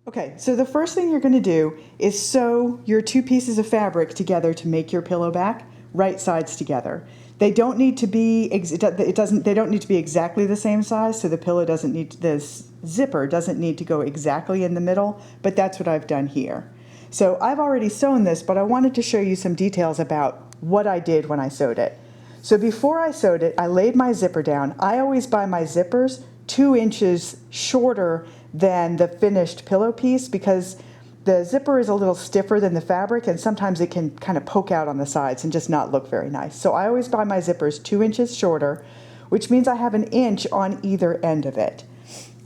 Okay, so the first thing you're going to do is sew your two pieces of fabric together to make your pillow back, right sides together. They don't need to be they don't need to be exactly the same size, so the pillow doesn't need this zipper doesn't need to go exactly in the middle, but that's what I've done here. So I've already sewn this, but I wanted to show you some details about what I did when I sewed it. So before I sewed it, I laid my zipper down. I always buy my zippers 2 inches shorter than the finished pillow piece because the zipper is a little stiffer than the fabric and sometimes it can kind of poke out on the sides and just not look very nice. So I always buy my zippers 2 inches shorter, which means I have 1 inch on either end of it.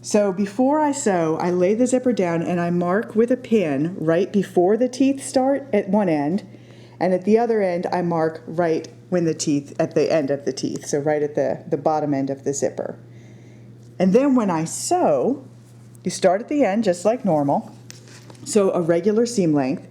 So before I sew, I lay the zipper down and I mark with a pin right before the teeth start at one end, and at the other end I mark right when the teeth, at the end of the teeth, so right at the bottom end of the zipper. And then when I sew, you start at the end just like normal, so a regular seam length,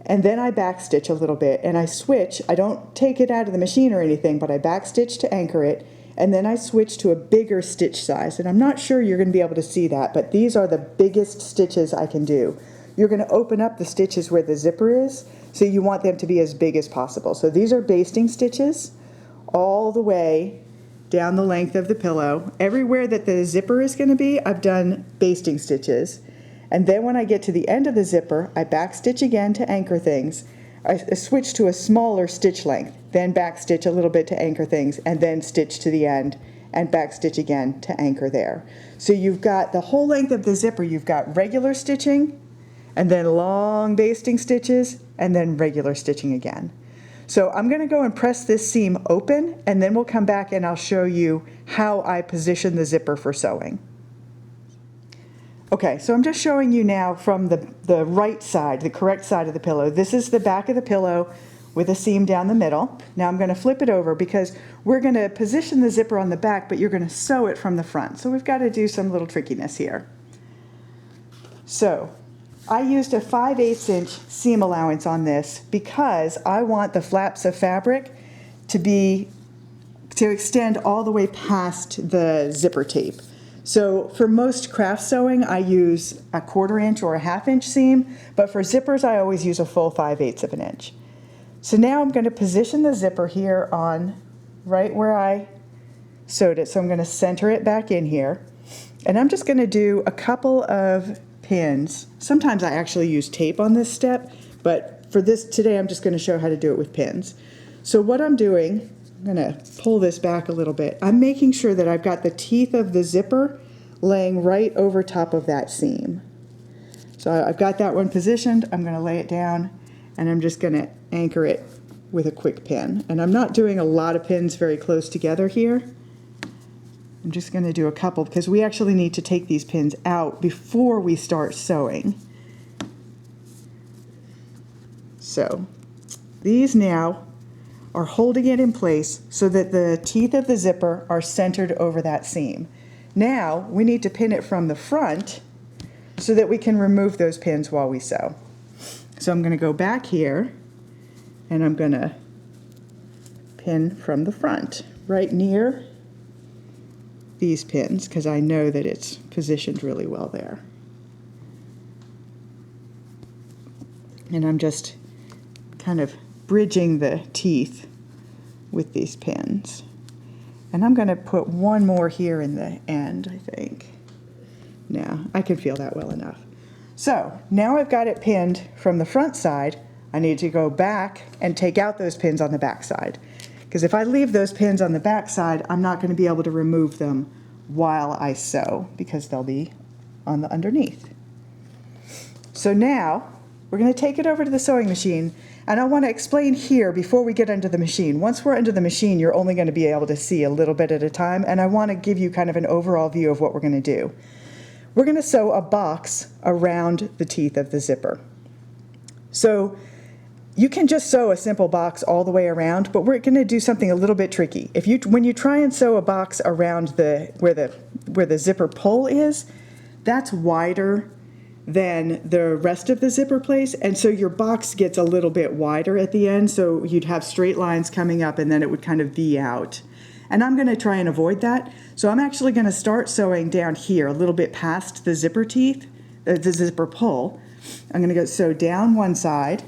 and then I backstitch a little bit and I switch. I don't take it out of the machine or anything, but I backstitch to anchor it, and then I switch to a bigger stitch size. And I'm not sure you're going to be able to see that, but these are the biggest stitches I can do. You're going to open up the stitches where the zipper is, so you want them to be as big as possible. So these are basting stitches all the way down the length of the pillow. Everywhere that the zipper is going to be, I've done basting stitches. And then when I get to the end of the zipper, I backstitch again to anchor things. I switch to a smaller stitch length, then backstitch a little bit to anchor things, and then stitch to the end and backstitch again to anchor there. So you've got the whole length of the zipper, you've got regular stitching, and then long basting stitches, and then regular stitching again. So I'm going to go and press this seam open, and then we'll come back and I'll show you how I position the zipper for sewing. Okay, so I'm just showing you now from the right side, the correct side of the pillow. This is the back of the pillow with a seam down the middle. Now I'm going to flip it over because we're going to position the zipper on the back, but you're going to sew it from the front. So we've got to do some little trickiness here. So I used a 5/8 inch seam allowance on this because I want the flaps of fabric to extend all the way past the zipper tape. So for most craft sewing, I use a 1/4 inch or a 1/2 inch seam, but for zippers, I always use a full 5/8 of an inch. So now I'm going to position the zipper here on right where I sewed it. So I'm going to center it back in here, and I'm just going to do a couple of pins. Sometimes I actually use tape on this step, but for this today, I'm just going to show how to do it with pins. So what I'm doing, I'm going to pull this back a little bit. I'm making sure that I've got the teeth of the zipper laying right over top of that seam. So I've got that one positioned. I'm going to lay it down and I'm just going to anchor it with a quick pin. And I'm not doing a lot of pins very close together here. I'm just going to do a couple because we actually need to take these pins out before we start sewing. So these now are holding it in place so that the teeth of the zipper are centered over that seam. Now we need to pin it from the front so that we can remove those pins while we sew. So I'm going to go back here and I'm going to pin from the front right near these pins because I know that it's positioned really well there. And I'm just kind of bridging the teeth with these pins. And I'm going to put one more here in the end, I think. Now, I can feel that well enough. So, now I've got it pinned from the front side. I need to go back and take out those pins on the back side. Because if I leave those pins on the back side, I'm not going to be able to remove them while I sew because they'll be on the underneath. So now, we're going to take it over to the sewing machine, and I want to explain here before we get under the machine. Once we're under the machine, you're only going to be able to see a little bit at a time, and I want to give you kind of an overall view of what we're going to do. We're going to sew a box around the teeth of the zipper. So you can just sew a simple box all the way around, but we're going to do something a little bit tricky. When you try and sew a box around where the zipper pull is, that's wider than the rest of the zipper place, and so your box gets a little bit wider at the end, so you'd have straight lines coming up and then it would kind of V out. And I'm going to try and avoid that, so I'm actually going to start sewing down here a little bit past the zipper teeth the zipper pull, I'm going to go sew down one side,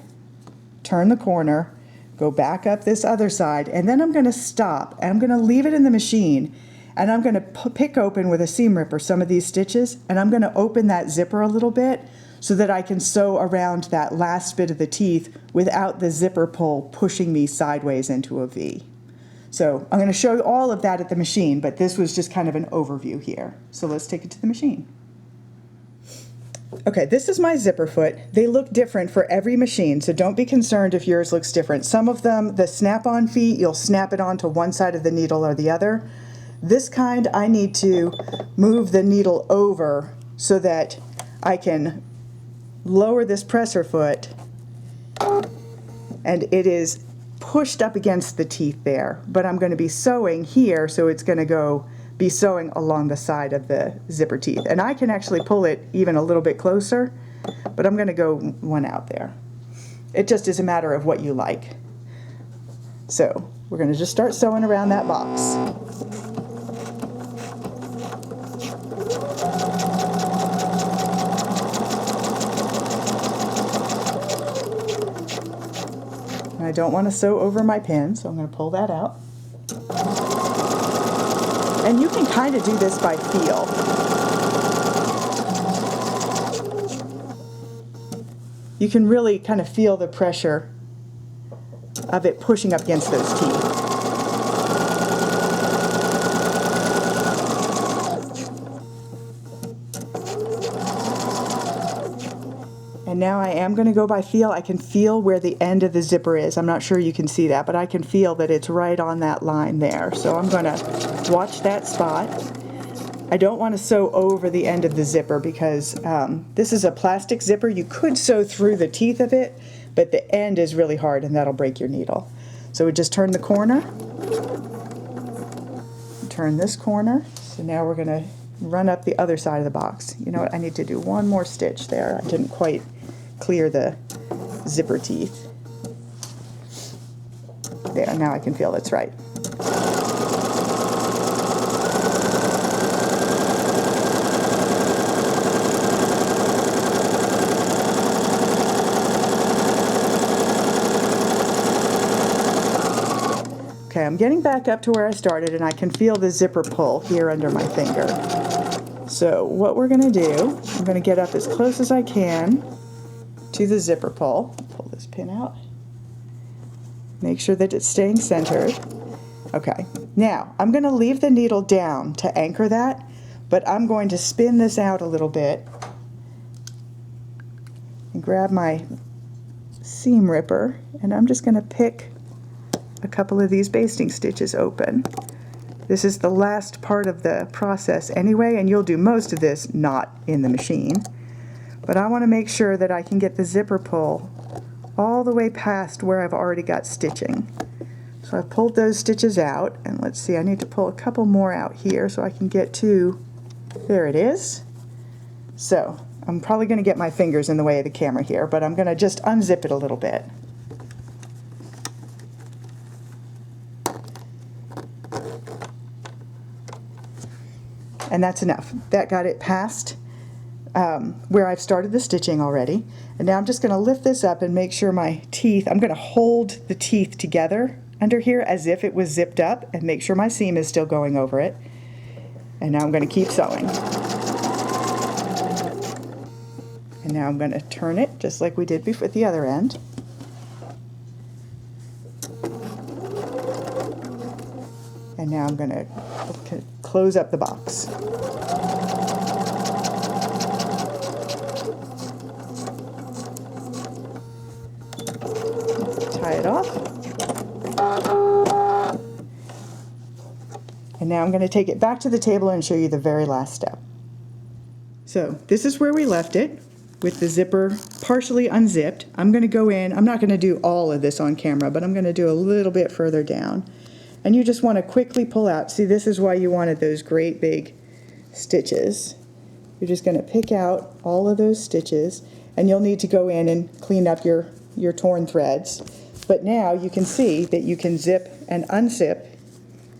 turn the corner, go back up this other side, and then I'm going to stop. And I'm going to leave it in the machine, and I'm going to pick open with a seam ripper some of these stitches, and I'm going to open that zipper a little bit so that I can sew around that last bit of the teeth without the zipper pull pushing me sideways into a V. So I'm going to show you all of that at the machine, but this was just kind of an overview here. So let's take it to the machine. Okay, this is my zipper foot. They look different for every machine, so don't be concerned if yours looks different. Some of them, the snap-on feet, you'll snap it onto one side of the needle or the other. This kind, I need to move the needle over so that I can lower this presser foot, and it is pushed up against the teeth there, but I'm going to be sewing here, so it's going to be sewing along the side of the zipper teeth. And I can actually pull it even a little bit closer, but I'm going to go one out there. It just is a matter of what you like. So we're going to just start sewing around that box. I don't want to sew over my pin, so I'm going to pull that out. And you can kind of do this by feel. You can really kind of feel the pressure of it pushing up against those teeth. And now I am going to go by feel. I can feel where the end of the zipper is. I'm not sure you can see that, but I can feel that it's right on that line there. So I'm going to watch that spot. I don't want to sew over the end of the zipper because this is a plastic zipper. You could sew through the teeth of it, but the end is really hard and that'll break your needle. So we just turn the corner, turn this corner. So now we're going to run up the other side of the box. You know what, I need to do one more stitch there. I didn't quite clear the zipper teeth. There, now I can feel it's right. Okay, I'm getting back up to where I started and I can feel the zipper pull here under my finger. So what we're going to do, I'm going to get up as close as I can to the zipper pull. Pull this pin out. Make sure that it's staying centered. Okay, now I'm going to leave the needle down to anchor that, but I'm going to spin this out a little bit and grab my seam ripper, and I'm just going to pick a couple of these basting stitches open. This is the last part of the process anyway, and you'll do most of this not in the machine. But I want to make sure that I can get the zipper pull all the way past where I've already got stitching. So I've pulled those stitches out, and let's see, I need to pull a couple more out here so I can get to, there it is. So I'm probably going to get my fingers in the way of the camera here, but I'm going to just unzip it a little bit. And that's enough. That got it past where I've started the stitching already. And now I'm just going to lift this up and make sure my teeth, I'm going to hold the teeth together under here as if it was zipped up and make sure my seam is still going over it. And now I'm going to keep sewing. And now I'm going to turn it just like we did before at the other end. And now I'm going to close up the box. Tie it off. And now I'm going to take it back to the table and show you the very last step. So this is where we left it with the zipper partially unzipped. I'm going to go in, I'm not going to do all of this on camera, but I'm going to do a little bit further down. And you just want to quickly pull out. See, this is why you wanted those great big stitches. You're just going to pick out all of those stitches, and you'll need to go in and clean up your torn threads. But now you can see that you can zip and unzip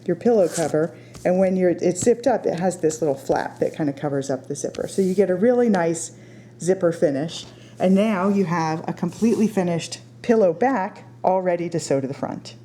your pillow cover, and when it's zipped up, it has this little flap that kind of covers up the zipper. So you get a really nice zipper finish. And now you have a completely finished pillow back all ready to sew to the front.